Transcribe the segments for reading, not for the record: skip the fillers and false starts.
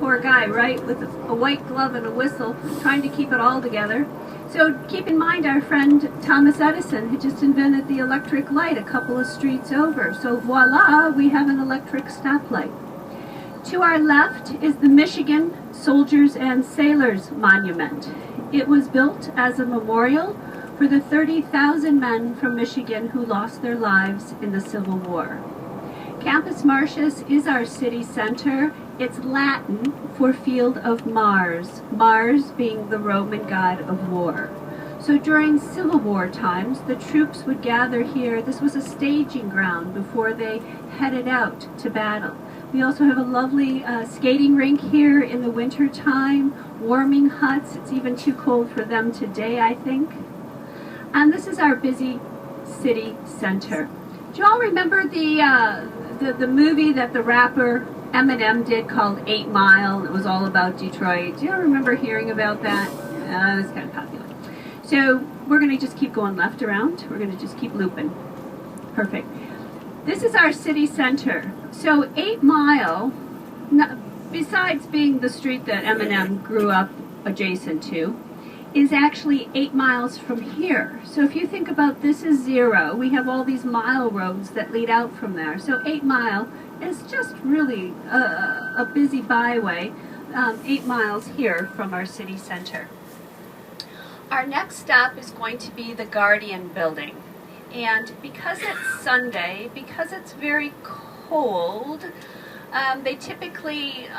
poor guy, right, with a white glove and a whistle, trying to keep it all together. So keep in mind our friend Thomas Edison, who just invented the electric light a couple of streets over. So voila, we have an electric stoplight. To our left is the Michigan Soldiers and Sailors Monument. It was built as a memorial for the 30,000 men from Michigan who lost their lives in the Civil War. Campus Martius is our city center. It's Latin for Field of Mars, Mars being the Roman god of war. So during Civil War times, the troops would gather here. This was a staging ground before they headed out to battle. We also have a lovely skating rink here in the winter time, warming huts. It's even too cold for them today, I think. And this is our busy city center. Do you all remember the movie that the rapper Eminem did called 8 Mile? It was all about Detroit. Do you all remember hearing about that? It was kind of popular. So we're going to just keep going left around. We're going to just keep looping. Perfect. This is our city center. So 8 Mile, besides being the street that Eminem grew up adjacent to, is actually 8 miles from here. So if you think about this is 0, we have all these mile roads that lead out from there. So 8 Mile is just really a busy byway, 8 miles here from our city center. Our next stop is going to be the Guardian Building. And because it's Sunday, because it's very cold, they typically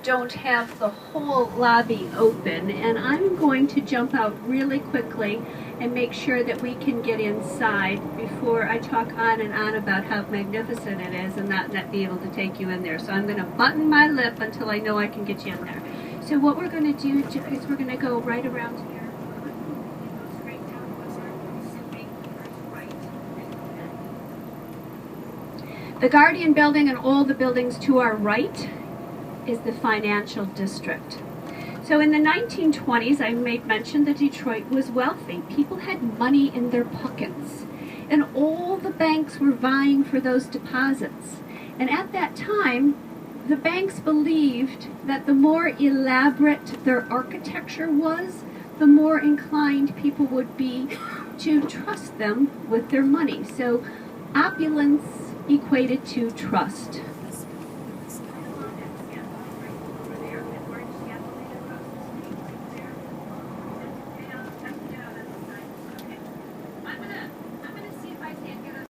don't have the whole lobby open, and I'm going to jump out really quickly and make sure that we can get inside before I talk on and on about how magnificent it is and not be able to take you in there. So I'm going to button my lip until I know I can get you in there. So what we're going to do is we're going to go right around here. The Guardian Building and all the buildings to our right is the financial district. So in the 1920s, I made mention that Detroit was wealthy. People had money in their pockets, and all the banks were vying for those deposits. And at that time, the banks believed that the more elaborate their architecture was, the more inclined people would be to trust them with their money. So opulence equated to trust.